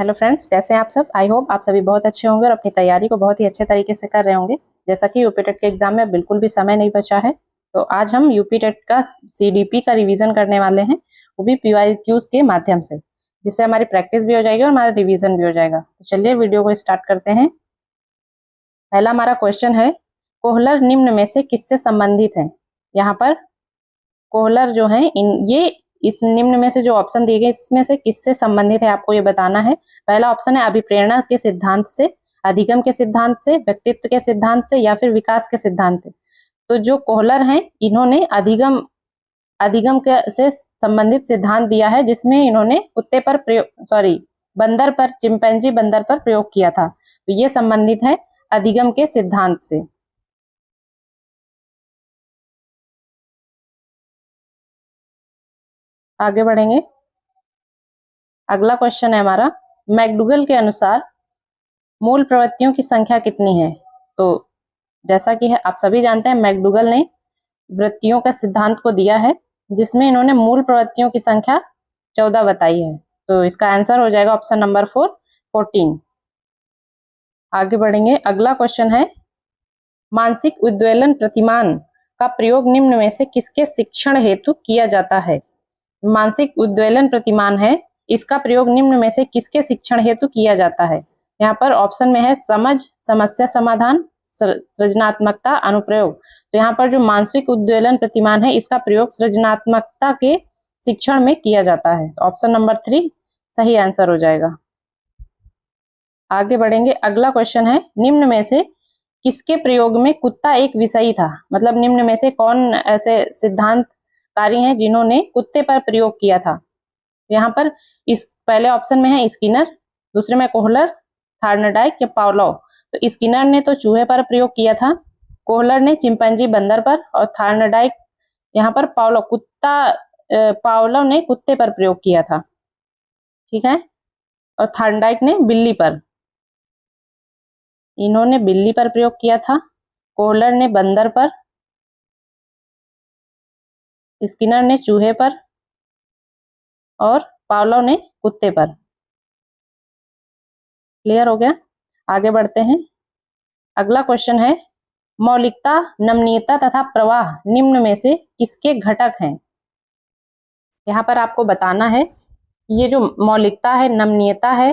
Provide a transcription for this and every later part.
Hello friends, कैसे हैं आप सब। आई होप आप सभी बहुत अच्छे होंगे और अपनी तैयारी को बहुत ही अच्छे तरीके से कर रहे होंगे। जैसा कि यूपी टेट के एग्जाम में बिल्कुल भी समय नहीं बचा है, तो आज हम यूपी टेट का सीडीपी का रिवीजन करने वाले हैं, वो भी पीवाईक्यूज के माध्यम से, जिससे हमारी प्रैक्टिस भी हो जाएगी और हमारा रिविजन भी हो जाएगा। तो चलिए वीडियो को स्टार्ट करते हैं। पहला हमारा क्वेश्चन है, कोहलर निम्न में से किससे संबंधित है। यहाँ पर कोहलर जो है इस निम्न में से जो ऑप्शन दिए गए इसमें से किससे संबंधित है, आपको ये बताना है। पहला ऑप्शन है अभिप्रेरणा के सिद्धांत से, अधिगम के सिद्धांत से, व्यक्तित्व के सिद्धांत से, या फिर विकास के सिद्धांत से। तो जो कोहलर हैं इन्होंने अधिगम के से संबंधित सिद्धांत दिया है, जिसमें इन्होंने कुत्ते पर बंदर पर, चिंपैंजी बंदर पर प्रयोग किया था। तो ये संबंधित है अधिगम के सिद्धांत से। आगे बढ़ेंगे। अगला क्वेश्चन है हमारा, मैकडूगल के अनुसार मूल प्रवृत्तियों की संख्या कितनी है। तो जैसा कि आप सभी जानते हैं, मैकडूगल ने वृत्तियों का सिद्धांत को दिया है, जिसमें इन्होंने मूल प्रवृत्तियों की संख्या 14 बताई है। तो इसका आंसर हो जाएगा ऑप्शन नंबर 4, 14। आगे बढ़ेंगे। अगला क्वेश्चन है, मानसिक उद्वेलन प्रतिमान का प्रयोग निम्न में से किसके शिक्षण हेतु किया जाता है। मानसिक उद्वेलन प्रतिमान है, इसका प्रयोग निम्न में से किसके शिक्षण हेतु किया जाता है। यहाँ पर ऑप्शन में है समझ, समस्या समाधान, सृजनात्मकता, अनुप्रयोग। तो यहाँ पर जो मानसिक उद्वेलन प्रतिमान है, इसका प्रयोग सृजनात्मकता के शिक्षण में किया जाता है। तो ऑप्शन नंबर 3 सही आंसर हो जाएगा। आगे बढ़ेंगे। अगला क्वेश्चन है, निम्न में से किसके प्रयोग में कुत्ता एक विषयी था। मतलब निम्न में से कौन ऐसे सिद्धांतकारी हैं जिन्होंने कुत्ते पर प्रयोग किया था। यहाँ पर इस पहले ऑप्शन में है स्किनर, दूसरे में कोहलर, थार्नडाइक या पावलोव। तो स्किनर ने तो चूहे पर प्रयोग किया था, कोहलर ने चिंपैंजी बंदर पर, और थार्नडाइक यहाँ पर पावलोव ने कुत्ते पर प्रयोग किया था, ठीक है। और थार्नडाइक ने बिल्ली पर, इन्होंने बिल्ली पर प्रयोग किया था, कोहलर ने बंदर पर, स्किनर ने चूहे पर, और पावलोव ने कुत्ते पर। क्लियर हो गया। आगे बढ़ते हैं। अगला क्वेश्चन है, मौलिकता, नमनीयता तथा प्रवाह निम्न में से किसके घटक हैं। यहाँ पर आपको बताना है ये जो मौलिकता है, नमनीयता है,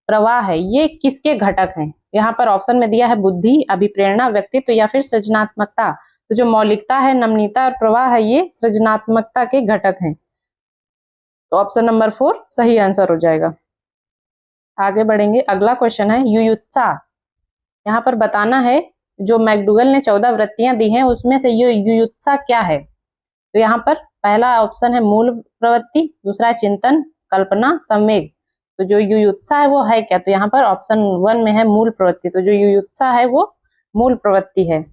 प्रवाह है, ये किसके घटक हैं। यहाँ पर ऑप्शन में दिया है बुद्धि, अभिप्रेरणा, व्यक्तित्व या फिर सृजनात्मकता। तो जो मौलिकता है, नमनीयता और प्रवाह है, ये सृजनात्मकता के घटक हैं। तो ऑप्शन नंबर 4 सही आंसर हो जाएगा। आगे बढ़ेंगे। अगला क्वेश्चन है, युयुत्सा। यहाँ पर बताना है जो मैकडूगल ने 14 वृत्तियां दी हैं, उसमें से ये युयुत्सा क्या है। तो यहाँ पर पहला ऑप्शन है मूल प्रवृत्ति, दूसरा है चिंतन, कल्पना, संवेग। तो जो युयुत्सा है वो है क्या। तो यहाँ पर ऑप्शन 1 में है मूल प्रवृत्ति। तो जो युयुत्सा है वो मूल प्रवृत्ति है।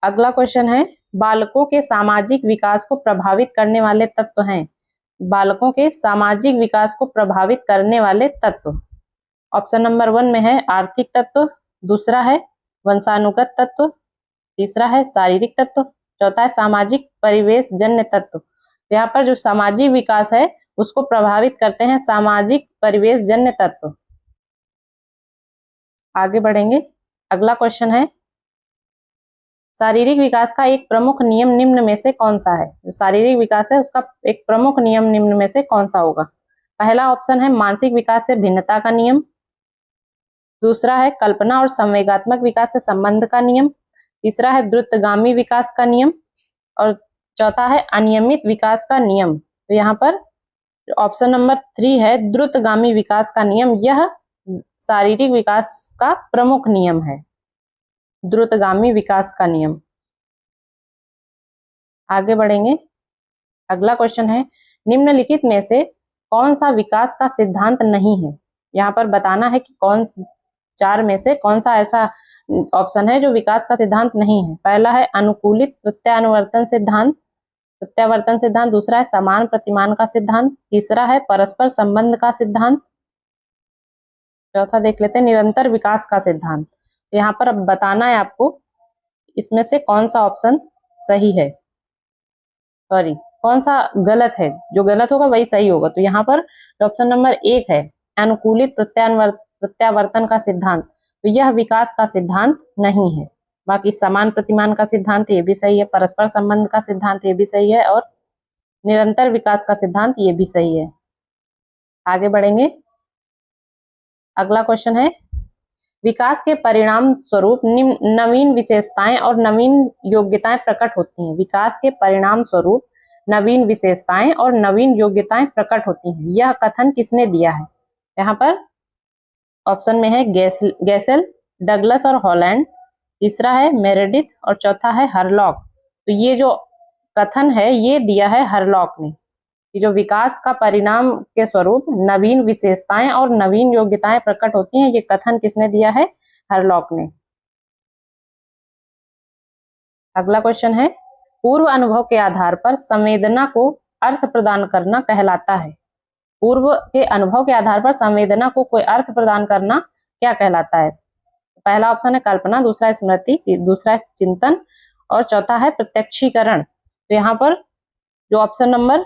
अगला क्वेश्चन है, बालकों के सामाजिक विकास को प्रभावित करने वाले तत्व हैं। बालकों के सामाजिक विकास को प्रभावित करने वाले तत्व, ऑप्शन नंबर 1 में है आर्थिक तत्व, दूसरा है वंशानुगत तत्व, तीसरा है शारीरिक तत्व, चौथा है सामाजिक परिवेश जन्य तत्व। यहाँ पर जो सामाजिक विकास है उसको प्रभावित करते हैं सामाजिक परिवेश जन्य तत्व। आगे बढ़ेंगे। अगला क्वेश्चन है, शारीरिक विकास का एक प्रमुख नियम निम्न में से कौन सा है। जो शारीरिक विकास है उसका एक प्रमुख नियम निम्न में से कौन सा होगा। पहला ऑप्शन है मानसिक विकास से भिन्नता का नियम, दूसरा है कल्पना और संवेगात्मक विकास से संबंध का नियम, तीसरा है द्रुतगामी विकास का नियम, और चौथा है अनियमित विकास का नियम। तो यहाँ पर ऑप्शन नंबर 3 है द्रुतगामी विकास का नियम। यह शारीरिक विकास का प्रमुख नियम है, द्रुतगामी विकास का नियम। आगे बढ़ेंगे। अगला क्वेश्चन है, निम्नलिखित में से कौन सा विकास का सिद्धांत नहीं है। यहाँ पर बताना है कि कौन 4 में से कौन सा ऐसा ऑप्शन है जो विकास का सिद्धांत नहीं है। पहला है अनुकूलित प्रत्यावर्तन सिद्धांत, दूसरा है समान प्रतिमान का सिद्धांत, तीसरा है परस्पर संबंध का सिद्धांत, चौथा देख लेते हैं निरंतर विकास का सिद्धांत। यहाँ पर अब बताना है आपको इसमें से कौन सा ऑप्शन सही है, कौन सा गलत है। जो गलत होगा वही सही होगा। तो यहाँ पर ऑप्शन नंबर 1 है अनुकूलित प्रत्यावर्तन का सिद्धांत, तो यह विकास का सिद्धांत नहीं है। बाकी समान प्रतिमान का सिद्धांत ये भी सही है, परस्पर संबंध का सिद्धांत ये भी सही है, और निरंतर विकास का सिद्धांत ये भी सही है। आगे बढ़ेंगे। अगला क्वेश्चन है, विकास के परिणाम स्वरूप नवीन विशेषताएं और नवीन योग्यताएं प्रकट होती हैं। विकास के परिणाम स्वरूप नवीन विशेषताएं और नवीन योग्यताएं प्रकट होती हैं, यह कथन किसने दिया है? यहाँ पर ऑप्शन में है गैसेल, डगलस और हॉलैंड, तीसरा है मेरेडिथ और चौथा है हरलॉक। तो ये जो कथन है ये दिया है हरलॉक ने, कि जो विकास का परिणाम के स्वरूप नवीन विशेषताएं और नवीन योग्यताएं प्रकट होती हैं, ये कथन किसने दिया है? हरलॉक ने। अगला क्वेश्चन है, पूर्व अनुभव के आधार पर संवेदना को अर्थ प्रदान करना कहलाता है। पूर्व के अनुभव के आधार पर संवेदना को कोई अर्थ प्रदान करना क्या कहलाता है? पहला ऑप्शन है कल्पना, दूसरा स्मृति, दूसरा चिंतन और चौथा है प्रत्यक्षीकरण। तो यहाँ पर जो ऑप्शन नंबर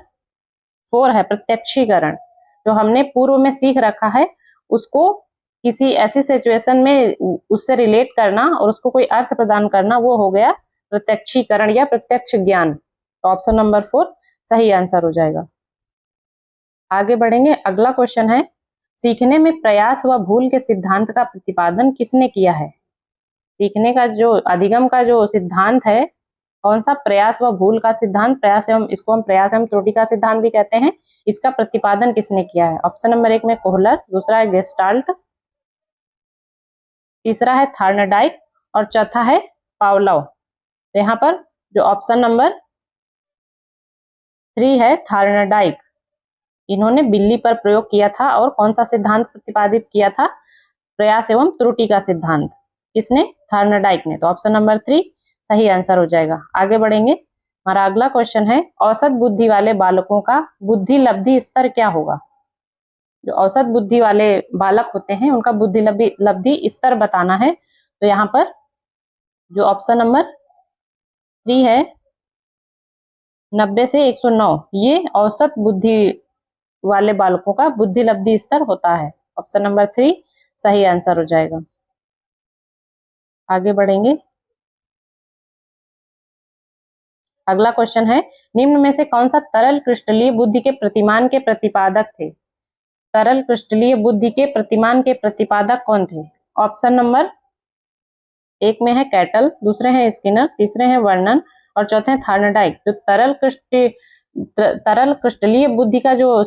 4 है प्रत्यक्षीकरण, जो हमने पूर्व में सीख रखा है उसको किसी ऐसी सिचुएशन में उससे रिलेट करना और उसको कोई अर्थ प्रदान करना, वो हो गया प्रत्यक्षीकरण या प्रत्यक्ष ज्ञान। तो ऑप्शन नंबर 4 सही आंसर हो जाएगा। आगे बढ़ेंगे। अगला क्वेश्चन है, सीखने में प्रयास व भूल के सिद्धांत का प्रतिपादन किसने किया है? सीखने का जो अधिगम का जो सिद्धांत है, कौन सा? प्रयास व भूल का सिद्धांत, इसको हम प्रयास एवं त्रुटि का सिद्धांत भी कहते हैं। इसका प्रतिपादन किसने किया है? ऑप्शन नंबर 1 में कोहलर, दूसरा है गेस्टाल्ट, तीसरा है थार्नडाइक और चौथा है पावलोव। तो यहाँ पर जो ऑप्शन नंबर 3 है थार्नडाइक, इन्होंने बिल्ली पर प्रयोग किया था और कौन सा सिद्धांत प्रतिपादित किया था? प्रयास एवं त्रुटि का सिद्धांत। किसने? थार्नडाइक ने। तो ऑप्शन नंबर 3 सही आंसर हो जाएगा। आगे बढ़ेंगे। हमारा अगला क्वेश्चन है, औसत बुद्धि वाले बालकों का बुद्धि लब्धि स्तर क्या होगा? जो औसत बुद्धि वाले बालक होते हैं उनका बुद्धि लब्धि स्तर बताना है। तो यहाँ पर जो ऑप्शन नंबर 3 है 90 से 109, ये औसत बुद्धि वाले बालकों का बुद्धि लब्धि स्तर होता है। ऑप्शन नंबर 3 सही आंसर हो जाएगा। आगे बढ़ेंगे। अगला क्वेश्चन है, निम्न में से कौन सा तरल क्रिस्टलीय बुद्धि के प्रतिमान के प्रतिपादक थे? तरल क्रिस्टलीय बुद्धि के प्रतिमान के प्रतिपादक कौन थे? ऑप्शन नंबर 1 में है कैटल, दूसरे हैं स्किनर, तीसरे हैं वर्नन और चौथे हैं थार्नडाइक। जो तरल क्रिस्टलीय बुद्धि का जो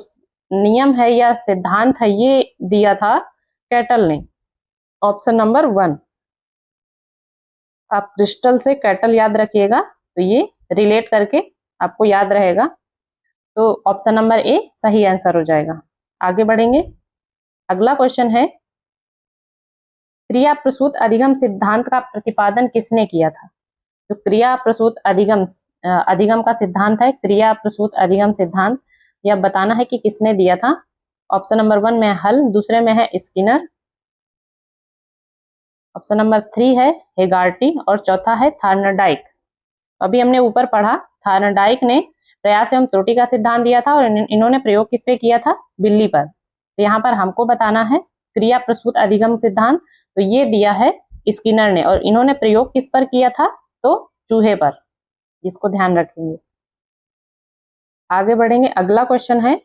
नियम है या सिद्धांत है ये दिया था कैटल ने। Option number 1। आप क्रिस्टल से कैटल याद रखिएगा तो ये रिलेट करके आपको याद रहेगा। तो ऑप्शन नंबर ए सही आंसर हो जाएगा। आगे बढ़ेंगे। अगला क्वेश्चन है, क्रिया प्रसूत अधिगम सिद्धांत का प्रतिपादन किसने किया था? जो क्रिया प्रसूत अधिगम का सिद्धांत है, क्रिया प्रसूत अधिगम सिद्धांत, यह बताना है कि किसने दिया था। ऑप्शन नंबर 1 में हल, दूसरे में है स्किनर, ऑप्शन नंबर 3 है हेगार्टी और चौथा है थार्नडाइक। अभी हमने ऊपर पढ़ा थार्नडाइक ने प्रयास एवं त्रुटि का सिद्धांत दिया था और इन्होंने प्रयोग किस पे किया था? बिल्ली पर। तो यहाँ पर हमको बताना है क्रिया प्रसूत अधिगम सिद्धांत, तो ये दिया है स्किनर ने और इन्होंने प्रयोग किस पर किया था? तो चूहे पर। इसको ध्यान रखेंगे। आगे बढ़ेंगे। अगला क्वेश्चन है,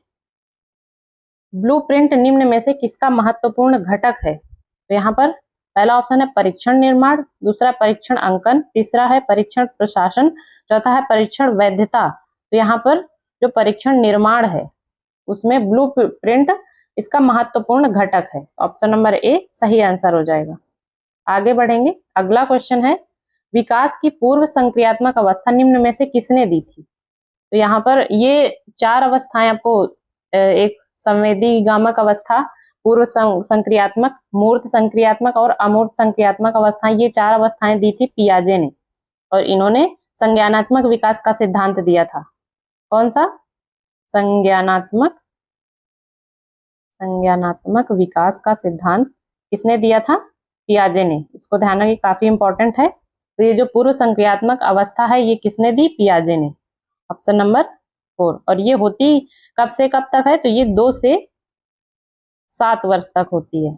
ब्लूप्रिंट निम्न में से किसका महत्वपूर्ण घटक है? तो यहाँ पर पहला ऑप्शन है परीक्षण निर्माण, दूसरा परीक्षण अंकन, तीसरा है परीक्षण प्रशासन, चौथा है परीक्षण वैधता। तो यहाँ पर जो परीक्षण निर्माण है उसमें ब्लूप्रिंट इसका महत्वपूर्ण घटक है। ऑप्शन नंबर ए सही आंसर हो जाएगा। आगे बढ़ेंगे। अगला क्वेश्चन है, विकास की पूर्व संक्रियात्मक अवस्था निम्न में से किसने दी थी? तो यहाँ पर ये 4 अवस्थाएं आपको, एक संवेदीगामक अवस्था, पूर्व संक्रियात्मक, मूर्त संक्रियात्मक और अमूर्त संक्रियात्मक अवस्थाएं, ये 4 अवस्थाएं दी थी पियाजे ने और इन्होंने संज्ञानात्मक विकास का सिद्धांत दिया था। कौन सा? संज्ञानात्मक विकास का सिद्धांत किसने दिया था? पियाजे ने। इसको ध्यान रखिए, काफी इंपॉर्टेंट है। तो ये जो पूर्व संक्रियात्मक अवस्था है ये किसने दी? पियाजे ने। Option number 4। और ये होती कब से कब तक है? तो ये 2 से 7 वर्ष तक होती है।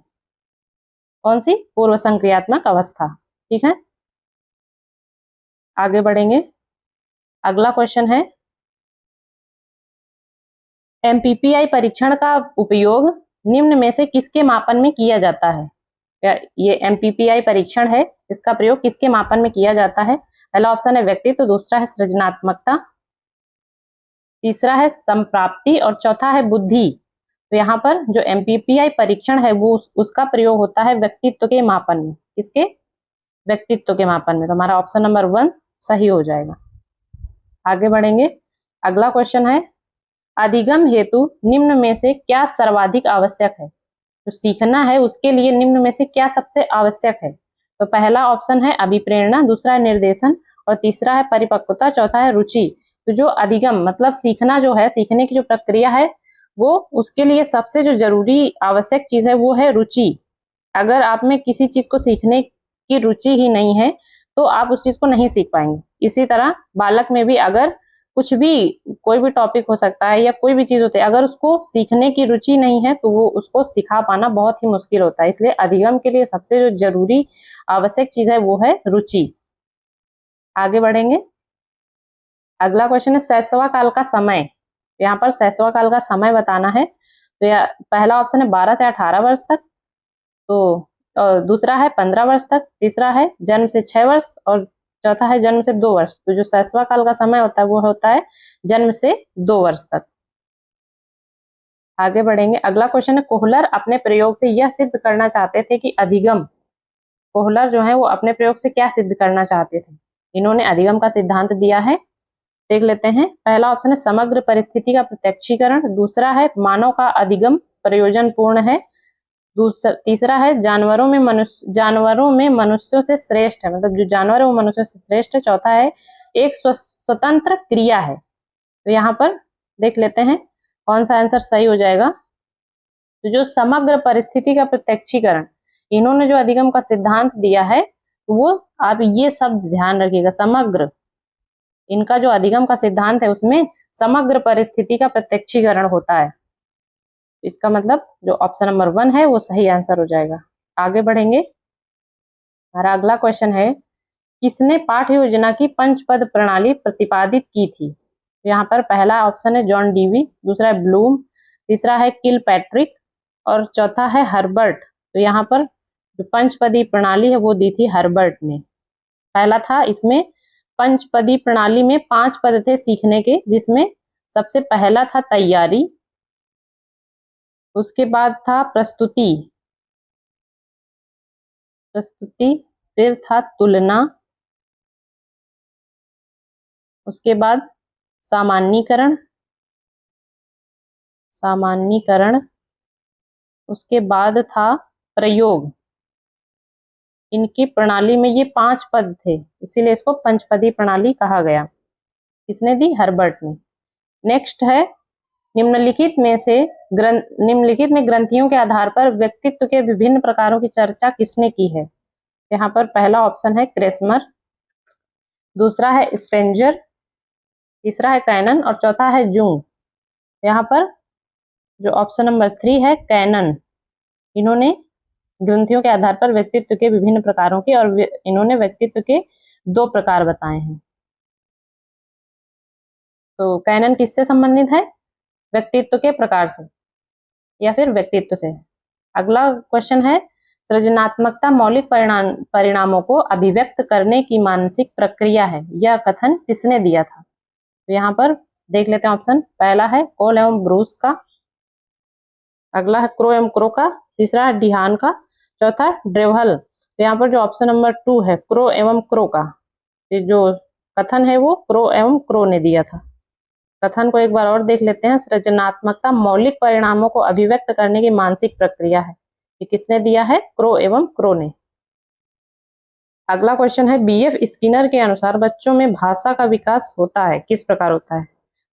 कौन सी? पूर्व संक्रियात्मक अवस्था। ठीक है, आगे बढ़ेंगे। अगला क्वेश्चन है, एमपीपीआई परीक्षण का उपयोग निम्न में से किसके मापन में किया जाता है? ये एमपीपीआई परीक्षण है, इसका प्रयोग किसके मापन में किया जाता है? पहला ऑप्शन है व्यक्तित्व, दूसरा है सृजनात्मकता, तीसरा है संप्राप्ति और चौथा है बुद्धि। तो यहाँ पर जो एमपीपीआई परीक्षण है वो उसका प्रयोग होता है व्यक्तित्व के मापन में। किसके? व्यक्तित्व के मापन में। तो हमारा ऑप्शन नंबर 1 सही हो जाएगा। आगे बढ़ेंगे। अगला क्वेश्चन है, अधिगम हेतु निम्न में से क्या सर्वाधिक आवश्यक है? तो सीखना है उसके लिए निम्न में से क्या सबसे आवश्यक है? तो पहला ऑप्शन है अभिप्रेरणा, दूसरा है निर्देशन और तीसरा है परिपक्वता, चौथा है रुचि। तो जो अधिगम मतलब सीखना जो है, सीखने की जो प्रक्रिया है वो, उसके लिए सबसे जो जरूरी आवश्यक चीज है वो है रुचि। अगर आप में किसी चीज को सीखने की रुचि ही नहीं है तो आप उस चीज को नहीं सीख पाएंगे। इसी तरह बालक में भी अगर कुछ भी, कोई भी टॉपिक हो सकता है या कोई भी चीज होती है, अगर उसको सीखने की रुचि नहीं है तो वो उसको सिखा पाना बहुत ही मुश्किल होता है। इसलिए अधिगम के लिए सबसे जो जरूरी आवश्यक चीज है वो है रुचि। आगे बढ़ेंगे। अगला क्वेश्चन है शैशव काल का समय। यहाँ पर शैशव काल का समय बताना है। तो पहला ऑप्शन है 12 से 18 वर्ष तक, तो दूसरा है 15 वर्ष तक, तीसरा है जन्म से 6 वर्ष और चौथा है जन्म से 2 वर्ष। तो जो शैशव काल का समय होता है वो होता है जन्म से 2 वर्ष तक। आगे बढ़ेंगे। अगला क्वेश्चन है, कोहलर अपने प्रयोग से यह सिद्ध करना चाहते थे कि अधिगम, कोहलर जो है वो अपने प्रयोग से क्या सिद्ध करना चाहते थे? इन्होंने अधिगम का सिद्धांत दिया है, देख लेते हैं। पहला ऑप्शन है समग्र परिस्थिति का प्रत्यक्षीकरण, दूसरा है मानव का अधिगम प्रयोजन पूर्ण है, तीसरा है जानवरों में मनुष्यों से श्रेष्ठ है, मतलब जो जानवर है वो मनुष्यों से श्रेष्ठ है, चौथा है एक स्वतंत्र क्रिया है। तो यहाँ पर देख लेते हैं कौन सा आंसर सही हो जाएगा। तो जो समग्र परिस्थिति का प्रत्यक्षीकरण, इन्होंने जो अधिगम का सिद्धांत दिया है वो, आप ये शब्द ध्यान रखिएगा, समग्र, इनका जो अधिगम का सिद्धांत है उसमें समग्र परिस्थिति का प्रत्यक्षीकरण होता है। इसका मतलब जो ऑप्शन नंबर 1 है वो सही आंसर हो जाएगा। आगे बढ़ेंगे। हमारा अगला क्वेश्चन है, किसने पाठ्य योजना की पंचपद प्रणाली प्रतिपादित की थी? यहाँ पर पहला ऑप्शन है जॉन डीवी, दूसरा है ब्लूम, तीसरा है किलपैट्रिक और चौथा है हर्बर्ट। तो यहाँ पर जो पंचपदी प्रणाली है वो दी थी हर्बर्ट ने। पहला था, इसमें पंचपदी प्रणाली में 5 पद थे सीखने के, जिसमें सबसे पहला था तैयारी, उसके बाद था प्रस्तुति, फिर था तुलना, उसके बाद सामान्यीकरण, उसके बाद था प्रयोग। इनकी प्रणाली में ये 5 पद थे, इसीलिए इसको पंचपदी प्रणाली कहा गया। किसने दी? हर्बर्ट ने। नेक्स्ट है, निम्नलिखित में ग्रंथियों के आधार पर व्यक्तित्व के विभिन्न प्रकारों की चर्चा किसने की है? यहाँ पर पहला ऑप्शन है क्रेसमर, दूसरा है स्पेंजर, तीसरा है कैनन और चौथा है जुंग। यहाँ पर जो ऑप्शन नंबर 3 है कैनन, इन्होंने ग्रंथियों के आधार पर व्यक्तित्व के विभिन्न प्रकारों की, और इन्होंने व्यक्तित्व के 2 प्रकार बताए हैं। तो कैनन किससे संबंधित है? व्यक्तित्व के प्रकार से या फिर व्यक्तित्व से। अगला क्वेश्चन है, सृजनात्मकता मौलिक परिणामों को अभिव्यक्त करने की मानसिक प्रक्रिया है, यह कथन किसने दिया था? तो यहाँ पर देख लेते हैं ऑप्शन। पहला है कोल एवं ब्रूस का, अगला है क्रो एवं क्रो का, तीसरा है डिहान का, चौथा ड्रेवहल। तो यहाँ पर जो ऑप्शन नंबर 2 है क्रो एवं क्रो का, ये जो कथन है वो क्रो एवं क्रो ने दिया था। कथन को एक बार और देख लेते हैं। सृजनात्मकता मौलिक परिणामों को अभिव्यक्त करने की मानसिक प्रक्रिया है, ये किसने दिया है? क्रो एवं क्रो ने। अगला क्वेश्चन है, बीएफ स्किनर के अनुसार बच्चों में भाषा का विकास होता है, किस प्रकार होता है?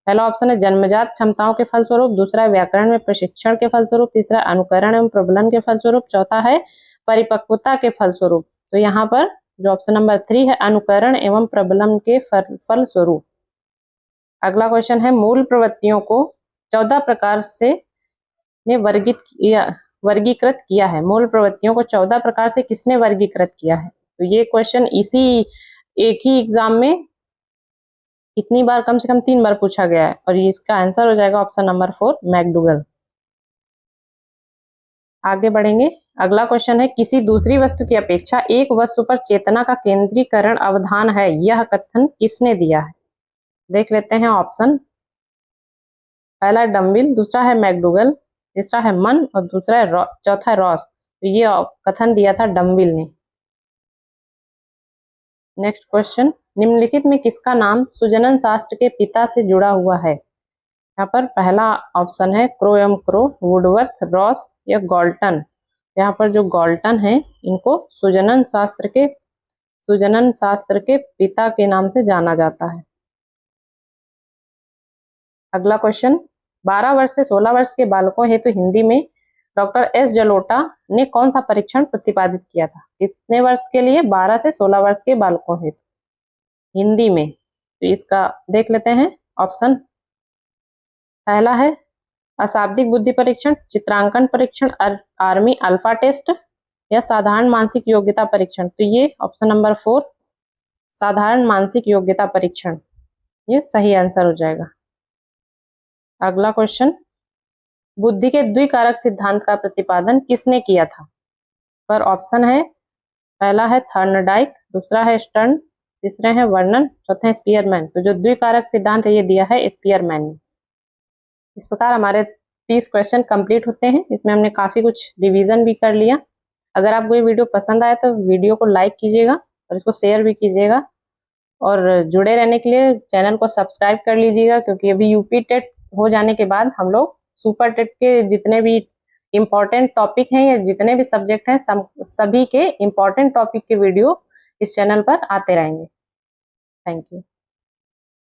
पहला ऑप्शन है जन्मजात क्षमताओं के फलस्वरूप, दूसरा है व्याकरण में प्रशिक्षण के फलस्वरूप, तीसरा अनुकरण एवं प्रबलन के फलस्वरूप, चौथा है परिपक्वता के फलस्वरूप। तो यहाँ पर जो ऑप्शन नंबर 3 है अनुकरण एवं प्रबलन के फलस्वरूप। अगला क्वेश्चन है, मूल प्रवृत्तियों को 14 प्रकार से ने वर्गीकृत वर्गीकृत किया है? मूल प्रवृत्तियों को 14 प्रकार से किसने वर्गीकृत किया है? तो ये क्वेश्चन इसी एक ही एग्जाम में कितनी बार, कम से कम 3 बार पूछा गया है, और इसका आंसर हो जाएगा ऑप्शन नंबर 4 मैकडूगल। आगे बढ़ेंगे। अगला क्वेश्चन है, किसी दूसरी वस्तु की अपेक्षा एक वस्तु पर चेतना का केंद्रीकरण अवधान है, यह कथन किसने दिया है? देख लेते हैं ऑप्शन। पहला है डम्बिल, दूसरा है मैकडूगल, तीसरा है मन और दूसरा है चौथा है रॉस। तो ये कथन दिया था डम्बिल ने। नेक्स्ट क्वेश्चन, निम्नलिखित में किसका नाम सुजनन शास्त्र के पिता से जुड़ा हुआ है? यहाँ पर पहला ऑप्शन है क्रो, वुडवर्थ, रॉस या गॉल्टन। यहाँ पर जो गॉल्टन है इनको सुजनन शास्त्र के पिता के नाम से जाना जाता है। अगला क्वेश्चन, 12 वर्ष से 16 वर्ष के बालकों हेतु हिंदी में डॉक्टर एस जलोटा ने कौन सा परीक्षण प्रतिपादित किया था? कितने वर्ष के लिए? 12 से 16 वर्ष के बालकों हेतु हिंदी में। तो इसका देख लेते हैं ऑप्शन। पहला है अशाब्दिक बुद्धि परीक्षण, चित्रांकन परीक्षण, आर्मी अल्फा टेस्ट या साधारण मानसिक योग्यता परीक्षण। तो ये ऑप्शन नंबर 4 साधारण मानसिक योग्यता परीक्षण ये सही आंसर हो जाएगा। अगला क्वेश्चन, बुद्धि के द्विकारक सिद्धांत का प्रतिपादन किसने किया था? पर ऑप्शन है, पहला है थर्नडाइक, दूसरा है स्टर्न, तीसरे है वर्नन, चौथा है स्पीयरमैन। तो जो द्विकारक सिद्धांत है ये दिया है स्पीयरमैन ने। इस प्रकार हमारे 30 क्वेश्चन कंप्लीट होते हैं। इसमें हमने काफी कुछ रिवीजन भी कर लिया। अगर आपको ये वीडियो पसंद आया तो वीडियो को लाइक कीजिएगा और इसको शेयर भी कीजिएगा, और जुड़े रहने के लिए चैनल को सब्सक्राइब कर लीजिएगा, क्योंकि अभी यूपी टेट हो जाने के बाद हम लोग सुपर टेट के जितने भी इम्पोर्टेंट टॉपिक हैं या जितने भी सब्जेक्ट हैं सभी के इम्पोर्टेंट टॉपिक के वीडियो इस चैनल पर आते रहेंगे। Thank you.